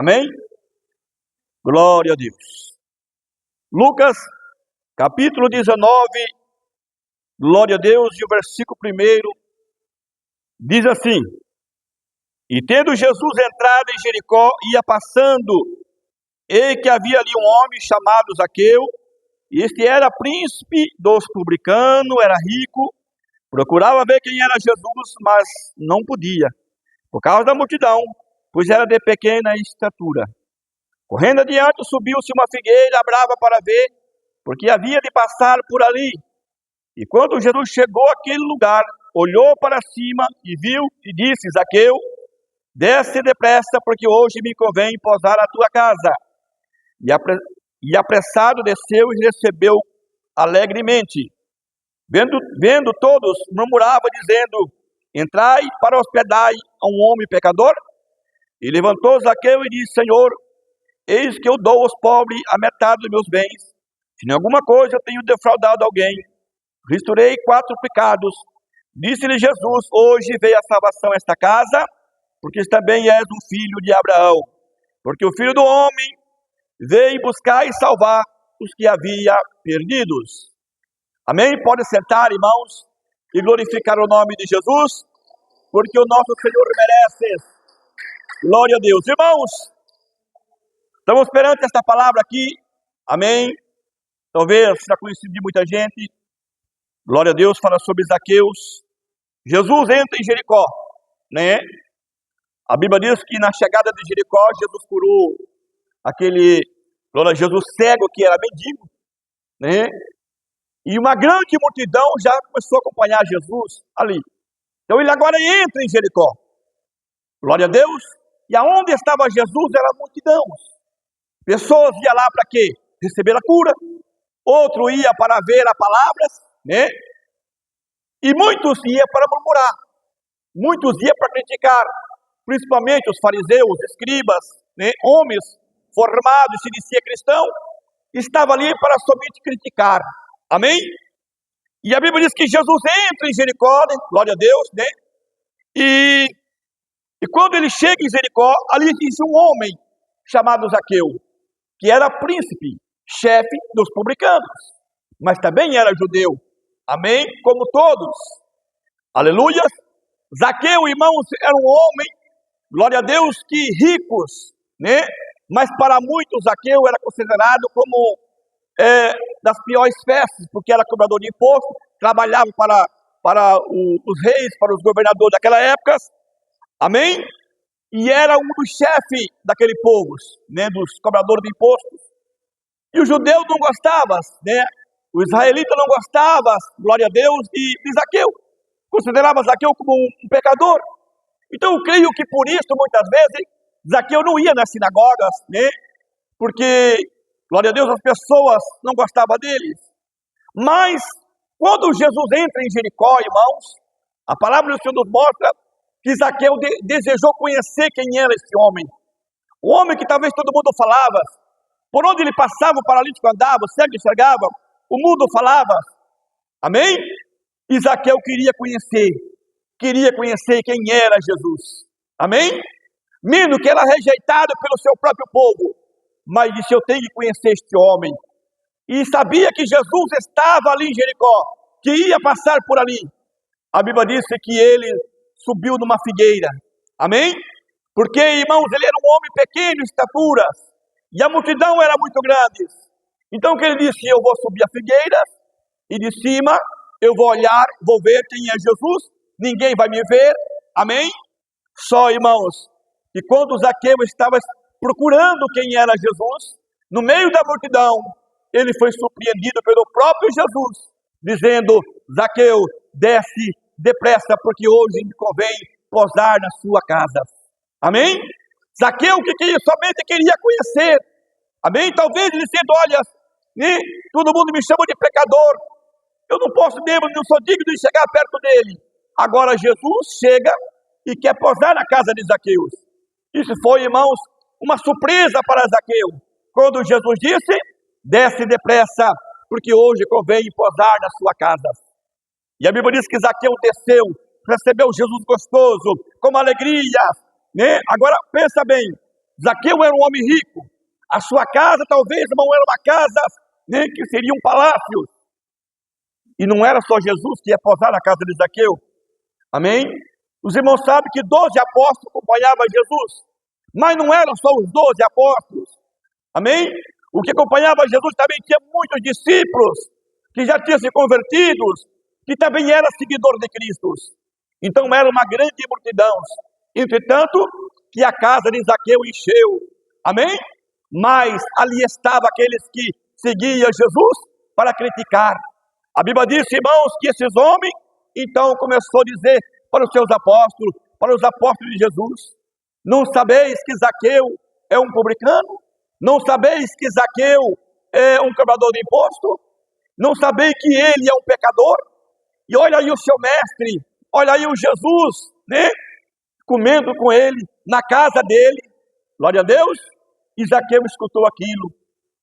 Amém? Glória a Deus. Lucas, capítulo 19, glória a Deus, e o versículo 1 diz assim: E tendo Jesus entrado em Jericó, ia passando, e que havia ali um homem chamado Zaqueu, e este era príncipe dos publicanos, era rico, procurava ver quem era Jesus, mas não podia, por causa da multidão, pois era de pequena estatura. Correndo adiante, subiu-se uma figueira brava para ver, porque havia de passar por ali. E quando Jesus chegou àquele lugar, olhou para cima e viu, e disse: Zaqueu, desce depressa, porque hoje me convém posar a tua casa. E apressado desceu e recebeu alegremente. Vendo todos, murmurava, dizendo: Entrai para hospedai a um homem pecador. E levantou Zaqueu e disse: Senhor, eis que eu dou aos pobres a metade dos meus bens. Se em alguma coisa eu tenho defraudado alguém, restaurei 4 pecados. Disse-lhe Jesus: Hoje veio a salvação a esta casa, porque também és um filho de Abraão. Porque o Filho do Homem veio buscar e salvar os que havia perdidos. Amém? Pode sentar, irmãos, e glorificar o nome de Jesus, porque o nosso Senhor merece. Glória a Deus. Irmãos, estamos perante esta palavra aqui. Amém? Talvez já conhecido de muita gente. Glória a Deus, fala sobre Zaqueus. Jesus entra em Jericó, né? A Bíblia diz que na chegada de Jericó, Jesus curou aquele, Jesus cego que era mendigo, né? E uma grande multidão já começou a acompanhar Jesus ali. Então ele agora entra em Jericó. Glória a Deus. E aonde estava Jesus era multidão. Pessoas iam lá para quê? Receber a cura. Outro ia para ver as palavras, né? E muitos iam para murmurar. Muitos iam para criticar. Principalmente os fariseus, escribas, né? Homens formados, se dizia cristão, estavam ali para somente criticar. Amém? E a Bíblia diz que Jesus entra em Jericó, né? Glória a Deus, né? E quando ele chega em Jericó, ali existe um homem chamado Zaqueu, que era príncipe, chefe dos publicanos, mas também era judeu. Amém? Como todos. Aleluia. Zaqueu, irmãos, era um homem, glória a Deus, que ricos, né? Mas para muitos Zaqueu era considerado como das piores festas, porque era cobrador de imposto, trabalhava para os reis, para os governadores daquela época. Amém? E era um dos chefes daquele povo, né, dos cobradores de impostos. E os judeus não gostavam, né? Os israelitas não gostavam, glória a Deus, de Zaqueu. Consideravam Zaqueu como um pecador. Então eu creio que por isso, muitas vezes, Zaqueu não ia nas sinagogas, né? Porque, glória a Deus, as pessoas não gostavam deles. Mas, quando Jesus entra em Jericó, irmãos, a palavra do Senhor nos mostra que Zaqueu desejou conhecer quem era esse homem. O homem que talvez todo mundo falava, por onde ele passava, o paralítico andava, o cego enxergava, o mudo falava. Amém? E Zaqueu queria conhecer quem era Jesus. Amém? Mesmo que era rejeitado pelo seu próprio povo, mas disse: eu tenho que conhecer este homem. E sabia que Jesus estava ali em Jericó, que ia passar por ali. A Bíblia disse que ele subiu numa figueira. Amém? Porque, irmãos, ele era um homem pequeno em estatura, e a multidão era muito grande. Então o que ele disse: eu vou subir a figueira, e de cima eu vou olhar, vou ver quem é Jesus, ninguém vai me ver. Amém? Só, irmãos, que quando Zaqueu estava procurando quem era Jesus, no meio da multidão, ele foi surpreendido pelo próprio Jesus, dizendo: Zaqueu, desce depressa, porque hoje me convém posar na sua casa. Amém? Zaqueu que somente queria conhecer. Amém? Talvez ele dizendo: olha, né, todo mundo me chama de pecador, eu não posso mesmo, não sou digno de chegar perto dele. Agora Jesus chega e quer posar na casa de Zaqueu. Isso foi, irmãos, uma surpresa para Zaqueu, quando Jesus disse: desce depressa, porque hoje convém posar na sua casa. E a Bíblia diz que Zaqueu desceu, recebeu Jesus gostoso, com alegria, né? Agora pensa bem, Zaqueu era um homem rico. A sua casa, talvez, irmão, era uma casa, né, que seria um palácio. E não era só Jesus que ia posar na casa de Zaqueu. Amém? Os irmãos sabem que 12 apóstolos acompanhavam Jesus. Mas não eram só os 12 apóstolos. Amém? O que acompanhava Jesus também tinha muitos discípulos que já tinham se convertido, que também eram seguidores de Cristo. Então era uma grande multidão. Entretanto, que a casa de Zaqueu encheu. Amém? Mas ali estavam aqueles que seguiam Jesus para criticar. A Bíblia diz, irmãos, que esses homens, então começou a dizer para os seus apóstolos, para os apóstolos de Jesus: não sabeis que Zaqueu é um publicano? Não sabeis que Zaqueu é um cobrador de imposto? Não sabeis que ele é um pecador? E olha aí o seu mestre, olha aí o Jesus, né? Comendo com ele, na casa dele. Glória a Deus. E Zaqueu escutou aquilo.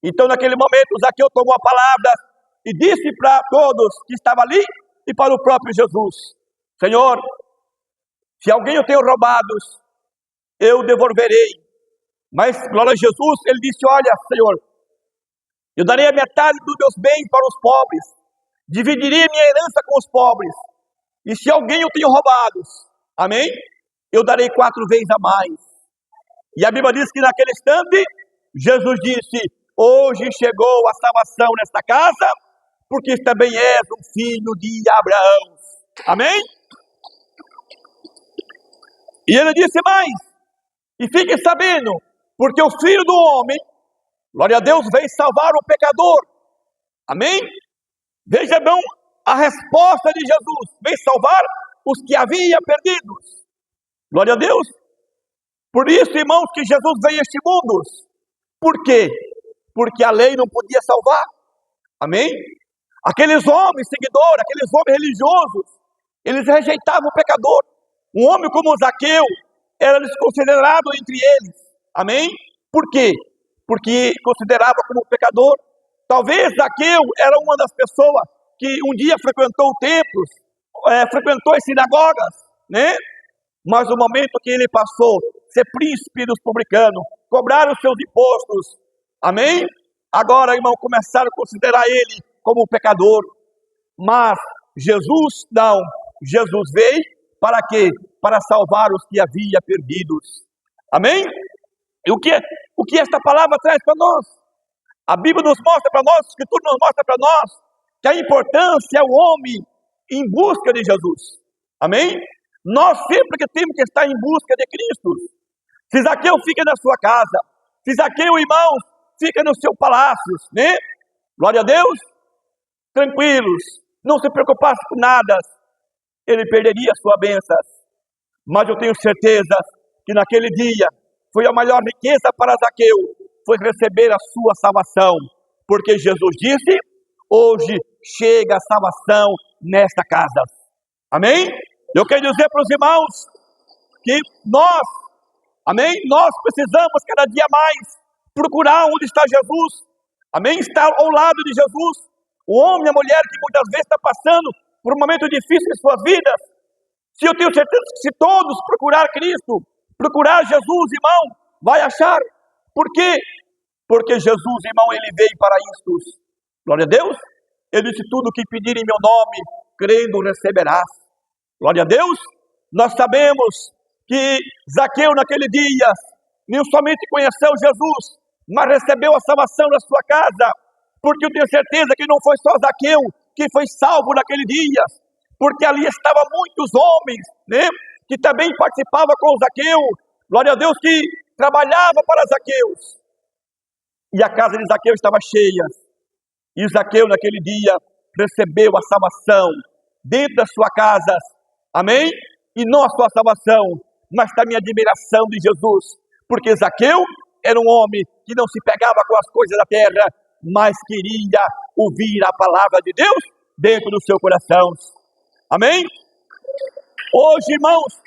Então naquele momento Zaqueu tomou a palavra e disse para todos que estavam ali e para o próprio Jesus: Senhor, se alguém eu tenho roubado, eu devolverei. Mas, glória a Jesus, ele disse: olha, Senhor, eu darei a metade dos meus bens para os pobres, dividirei minha herança com os pobres, e se alguém eu tenho roubado, amém, eu darei 4 vezes a mais. E a Bíblia diz que naquele instante, Jesus disse: hoje chegou a salvação nesta casa, porque também és um filho de Abraão. Amém? E ele disse mais: e fiquem sabendo, porque o Filho do Homem, glória a Deus, veio salvar o pecador. Amém? Veja bem a resposta de Jesus: veio salvar os que havia perdidos. Glória a Deus. Por isso, irmãos, que Jesus veio a este mundo. Por quê? Porque a lei não podia salvar. Amém? Aqueles homens seguidores, aqueles homens religiosos, eles rejeitavam o pecador. Um homem como Zaqueu era desconsiderado entre eles. Amém? Por quê? Porque considerava como pecador. Talvez Zaqueu era uma das pessoas que um dia frequentou templos, frequentou as sinagogas, né? Mas no momento que ele passou a ser príncipe dos publicanos, cobrar os seus impostos, amém? Agora, irmão, começaram a considerar ele como pecador. Mas Jesus não. Jesus veio para quê? Para salvar os que havia perdidos. Amém? E o que esta palavra traz para nós? A Bíblia nos mostra para nós, a Escritura nos mostra para nós, que a importância é o homem em busca de Jesus. Amém? Nós sempre que temos que estar em busca de Cristo. Se Zaqueu fica na sua casa, se Zaqueu, irmãos, fica no seu palácio, né? Glória a Deus. Tranquilos, não se preocupasse com nada, ele perderia a sua bênção. Mas eu tenho certeza que naquele dia foi a maior riqueza para Zaqueu, foi receber a sua salvação, porque Jesus disse: hoje chega a salvação nesta casa. Amém? Eu quero dizer para os irmãos que nós, amém, nós precisamos cada dia mais procurar onde está Jesus. Amém? Estar ao lado de Jesus. O homem e a mulher que muitas vezes está passando por um momento difícil em suas vidas. Se eu tenho certeza que se todos procurar Cristo, procurar Jesus, irmão, vai achar. Por quê? Porque Jesus, irmão, ele veio para isto. Glória a Deus. Ele disse: tudo que pedir em meu nome, crendo, receberás. Glória a Deus. Nós sabemos que Zaqueu naquele dia, não somente conheceu Jesus, mas recebeu a salvação na sua casa. Porque eu tenho certeza que não foi só Zaqueu que foi salvo naquele dia, porque ali estavam muitos homens, né, que também participavam com Zaqueu, glória a Deus, que trabalhava para Zaqueu, e a casa de Zaqueu estava cheia, e Zaqueu naquele dia recebeu a salvação dentro da sua casa, amém? E não a sua salvação, mas também a admiração de Jesus, porque Zaqueu era um homem que não se pegava com as coisas da terra, mas queria ouvir a palavra de Deus dentro do seu coração. Amém? Hoje, irmãos,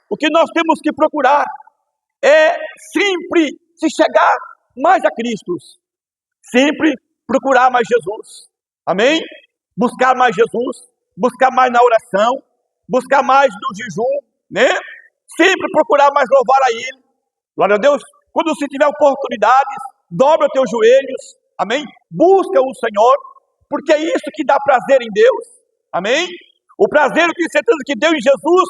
o que nós temos que procurar é sempre se chegar mais a Cristo, sempre procurar mais Jesus. Amém? Buscar mais Jesus, buscar mais na oração, buscar mais no jejum, né? Sempre procurar mais louvar a Ele. Glória a Deus. quando você tiver oportunidades, dobra os teus joelhos, amém? Busca o Senhor, porque é isso que dá prazer em Deus, amém? O prazer, eu tenho certeza que deu em Jesus,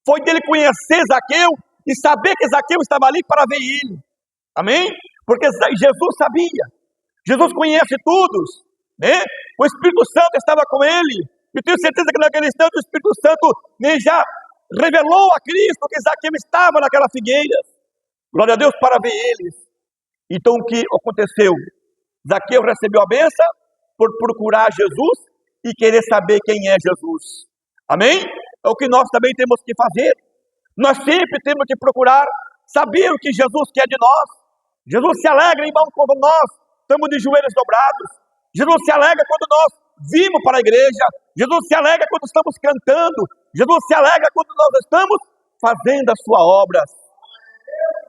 foi dele conhecer Zaqueu e saber que Zaqueu estava ali para ver ele, amém? Porque Jesus sabia, Jesus conhece todos, né? O Espírito Santo estava com ele. Eu tenho certeza que naquele instante o Espírito Santo já revelou a Cristo que Zaqueu estava naquela figueira. Glória a Deus para ver eles. Então o que aconteceu? Zaqueu recebeu a bênção por procurar Jesus e querer saber quem é Jesus. Amém? É o que nós também temos que fazer. Nós sempre temos que procurar saber o que Jesus quer de nós. Jesus se alegra, irmão, quando nós estamos de joelhos dobrados. Jesus se alegra quando nós vimos para a igreja. Jesus se alegra quando estamos cantando. Jesus se alegra quando nós estamos fazendo a sua obra.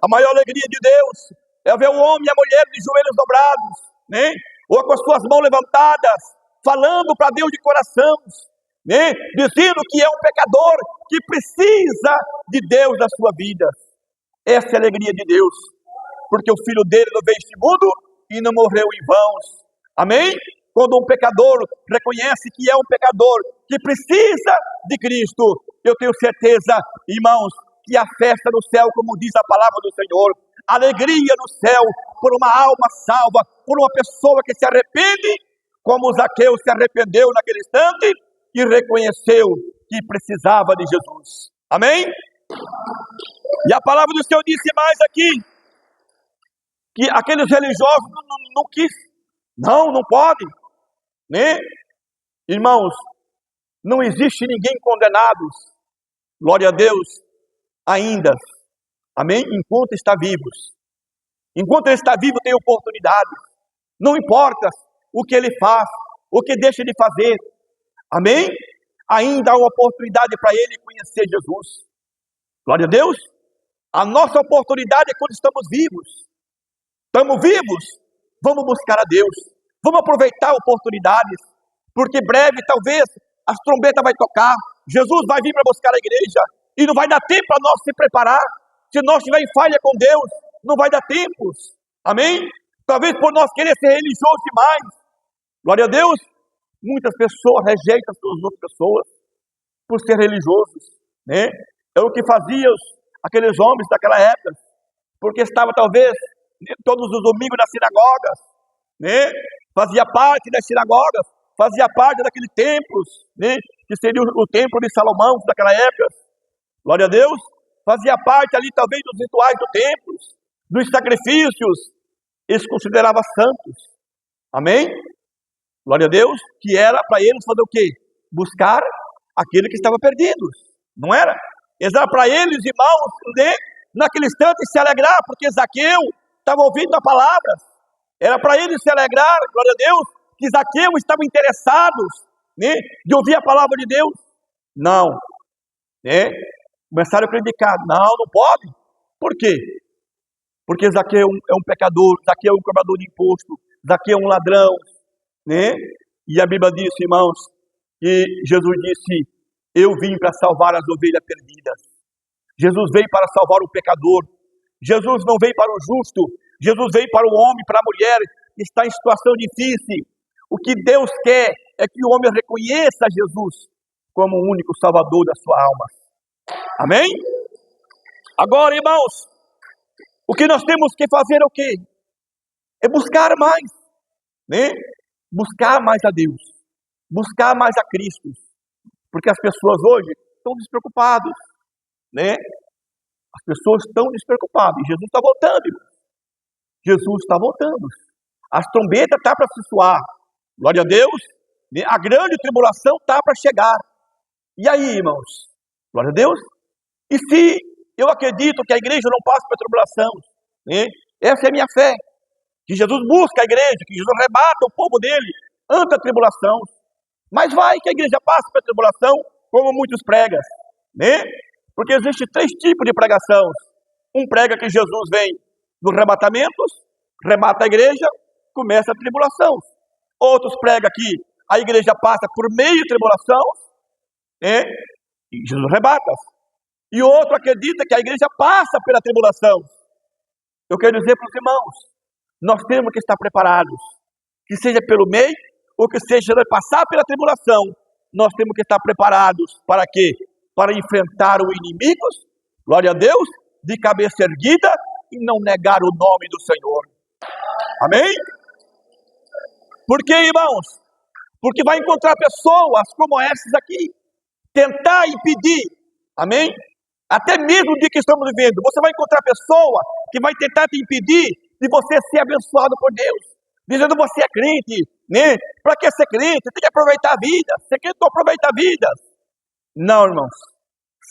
A maior alegria de Deus é ver o homem e a mulher de joelhos dobrados, né? Ou com as suas mãos levantadas, falando para Deus de coração, né? Dizendo que é um pecador que precisa de Deus na sua vida. Essa é a alegria de Deus, porque o Filho dele não veio a este mundo e não morreu em vão. Amém? Quando um pecador reconhece que é um pecador que precisa de Cristo, eu tenho certeza, irmãos, que a festa no céu, como diz a palavra do Senhor, alegria no céu por uma alma salva, por uma pessoa que se arrepende, como Zaqueu se arrependeu naquele instante e reconheceu que precisava de Jesus. Amém? E a palavra do Senhor disse mais aqui, que aqueles religiosos não quis, não pode, né? Irmãos, não existe ninguém condenado, glória a Deus, ainda, amém? Enquanto está vivos, enquanto ele está vivo tem oportunidade, não importa o que ele faz, o que deixa de fazer, amém? Ainda há uma oportunidade para ele conhecer Jesus, glória a Deus. A nossa oportunidade é quando estamos vivos, vamos buscar a Deus, vamos aproveitar oportunidades, porque breve talvez as trombetas vai tocar, Jesus vai vir para buscar a igreja, e não vai dar tempo para nós se preparar. Se nós estivermos em falha com Deus, não vai dar tempo, amém? Talvez por nós querer ser religioso demais, glória a Deus, muitas pessoas rejeitam as outras pessoas por ser religiosos, né? É o que faziam aqueles homens daquela época, porque estava talvez todos os domingos nas sinagogas, né? Fazia parte das sinagogas, fazia parte daquele templo, né? Que seria o templo de Salomão daquela época, glória a Deus, fazia parte ali talvez dos rituais do templo, dos sacrifícios, eles consideravam santos, amém? Glória a Deus, que era para eles fazer o quê? Buscar aquele que estava perdido, não era? Era para eles, irmãos, né? Naquele instante se alegrar, porque Zaqueu estava ouvindo a palavra, era para eles se alegrar, glória a Deus, que Zaqueu estava interessado, né? De ouvir a palavra de Deus, não, né? Começaram a predicar, não pode, por quê? Porque Zaqueu é um pecador, Zaqueu é um cobrador de imposto, Zaqueu é um ladrão, né? E a Bíblia diz, irmãos, que Jesus disse, eu vim para salvar as ovelhas perdidas. Jesus veio para salvar o pecador, Jesus não veio para o justo, Jesus veio para o homem, para a mulher que está em situação difícil. O que Deus quer é que o homem reconheça Jesus como o único salvador da sua alma. Amém? Agora, irmãos, o que nós temos que fazer é o quê? É buscar mais, né? Buscar mais a Deus, buscar mais a Cristo, porque as pessoas hoje estão despreocupadas, né? As pessoas estão despreocupadas, e Jesus está voltando, irmão. Jesus está voltando, as trombetas estão para se soar, glória a Deus, né? A grande tribulação está para chegar, e aí, irmãos, glória a Deus, e se eu acredito que a igreja não passa por tribulação, né? Essa é a minha fé, que Jesus busca a igreja, que Jesus rebata o povo dele ante a tribulação, mas vai que a igreja passe pela tribulação, como muitos pregam, né? Porque existe 3 tipos de pregação, um prega que Jesus vem nos arrebatamentos, remata a igreja, começa a tribulação, outros pregam que a igreja passa por meio de tribulação, né? E Jesus rebata, e outro acredita que a igreja passa pela tribulação. Eu quero dizer para os irmãos, nós temos que estar preparados, que seja pelo meio, ou que seja passar pela tribulação, nós temos que estar preparados para quê? Para enfrentar os inimigos, glória a Deus, de cabeça erguida e não negar o nome do Senhor. Amém? Por quê, irmãos? Porque vai encontrar pessoas como essas aqui, tentar impedir, amém? Até mesmo no dia que estamos vivendo, você vai encontrar pessoa que vai tentar te impedir de você ser abençoado por Deus, dizendo você é crente, né? Para que ser crente? Tem que aproveitar a vida. Ser crente não aproveita a vida. Não, irmãos.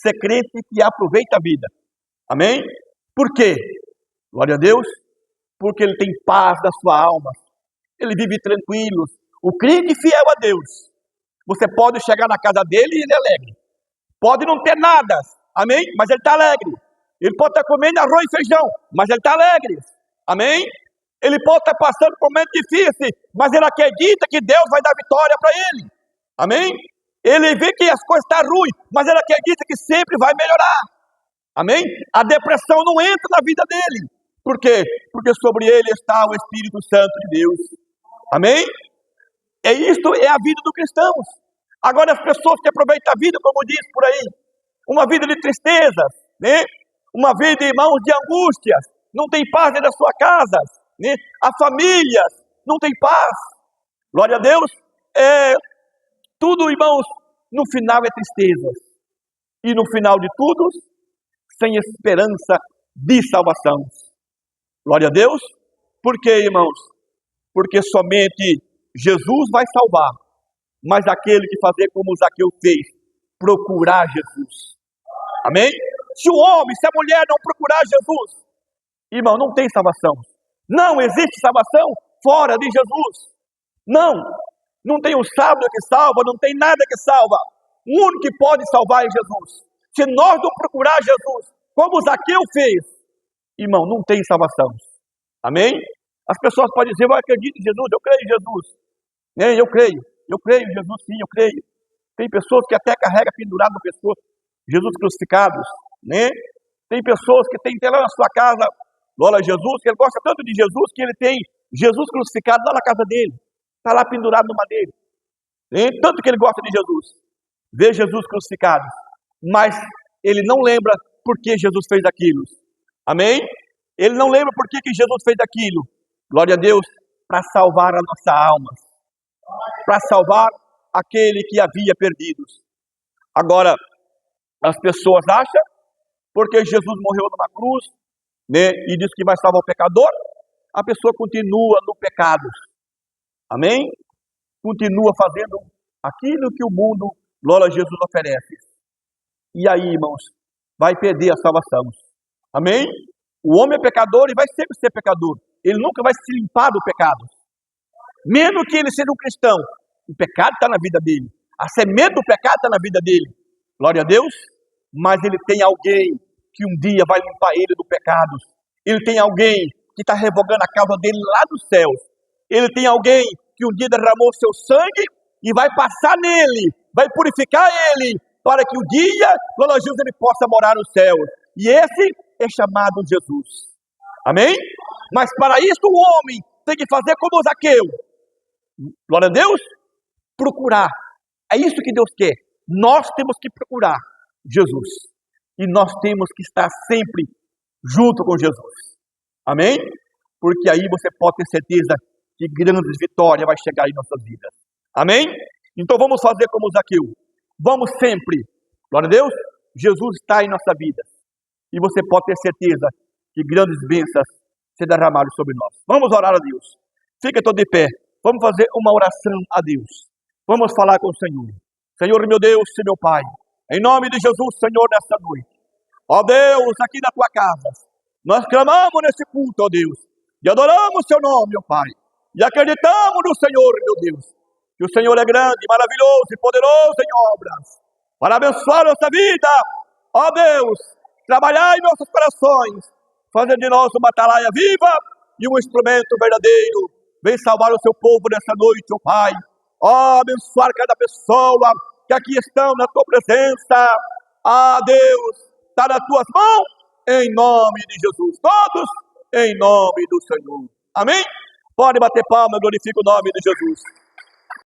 Ser crente que aproveita a vida. Amém? Por quê? Glória a Deus. Porque ele tem paz na sua alma. Ele vive tranquilo. O crente fiel a Deus. Você pode chegar na casa dele e ele é alegre. Pode não ter nada. Amém? Mas ele está alegre. Ele pode estar comendo arroz e feijão. Mas ele está alegre. Amém? Ele pode estar passando por um momento difícil, mas ele acredita que Deus vai dar vitória para ele. Amém? Ele vê que as coisas estão ruins, mas ele acredita que sempre vai melhorar. Amém? A depressão não entra na vida dele. Por quê? Porque sobre ele está o Espírito Santo de Deus. Amém? Isto é a vida do cristão. Agora as pessoas que aproveitam a vida, como diz por aí, uma vida de tristezas, né? Uma vida, irmãos, de angústias, não tem paz dentro da sua casa. Né? A família não tem paz. Glória a Deus. Tudo, irmãos, no final é tristeza. E no final de tudo, sem esperança de salvação. Glória a Deus. Por quê, irmãos? Porque somente Jesus vai salvar. Mas aquele que fazer como Zaqueu fez, procurar Jesus. Amém? Se o homem, se a mulher não procurar Jesus, irmão, não tem salvação. Não existe salvação fora de Jesus. Não tem um sábado que salva, não tem nada que salva. O único que pode salvar é Jesus. Se nós não procurar Jesus, como Zaqueu fez, irmão, não tem salvação. Amém? As pessoas podem dizer, eu acredito em Jesus, eu creio em Jesus. Eu creio em Jesus, sim, eu creio. Tem pessoas que até carregam pendurado no pescoço, Jesus crucificados, né? Tem pessoas que têm lá na sua casa, glória a Jesus, que ele gosta tanto de Jesus, que ele tem Jesus crucificado lá na casa dele. Está lá pendurado no madeiro. Tanto que ele gosta de Jesus. Vê Jesus crucificado. Mas ele não lembra por que Jesus fez aquilo. Amém? Ele não lembra por que Jesus fez aquilo. Glória a Deus, para salvar a nossa alma. Para salvar aquele que havia perdido. Agora, as pessoas acham, porque Jesus morreu numa cruz, né, e diz que vai salvar o pecador, a pessoa continua no pecado. Amém? Continua fazendo aquilo que o mundo, glória a Jesus, oferece. E aí, irmãos, vai perder a salvação. Amém? O homem é pecador e vai sempre ser pecador. Ele nunca vai se limpar do pecado. Mesmo que ele seja um cristão, o pecado está na vida dele. A semente do pecado está na vida dele. Glória a Deus. Mas ele tem alguém que um dia vai limpar ele do pecado. Ele tem alguém que está revogando a causa dele lá dos céus. Ele tem alguém que um dia derramou seu sangue e vai passar nele, vai purificar ele, para que um dia, glória a Deus, ele possa morar no céu. E esse é chamado Jesus. Amém? Mas para isso o homem tem que fazer como Zaqueu. Glória a Deus. Procurar. É isso que Deus quer. Nós temos que procurar Jesus. E nós temos que estar sempre junto com Jesus. Amém? Porque aí você pode ter certeza que grandes vitórias vai chegar em nossas vidas. Amém? Então vamos fazer como Zaqueu. Vamos sempre. Glória a Deus. Jesus está em nossa vida. E você pode ter certeza que grandes bênçãos se derramaram sobre nós. Vamos orar a Deus. Fica todo de pé. Vamos fazer uma oração a Deus. Vamos falar com o Senhor. Senhor, meu Deus e meu Pai. Em nome de Jesus, Senhor, nessa noite. Ó Deus, aqui na tua casa. Nós clamamos nesse culto, ó Deus. E adoramos seu nome, ó Pai. E acreditamos no Senhor, meu Deus. Que o Senhor é grande, maravilhoso e poderoso em obras. Para abençoar nossa vida. Ó Deus, trabalhar em nossos corações. Fazer de nós uma atalaia viva e um instrumento verdadeiro. Vem salvar o seu povo nessa noite, ó Pai. Ó, abençoar cada pessoa que aqui estão na tua presença. Ah, Deus, está nas tuas mãos, em nome de Jesus. Todos em nome do Senhor. Amém? Pode bater palma, glorifica o nome de Jesus.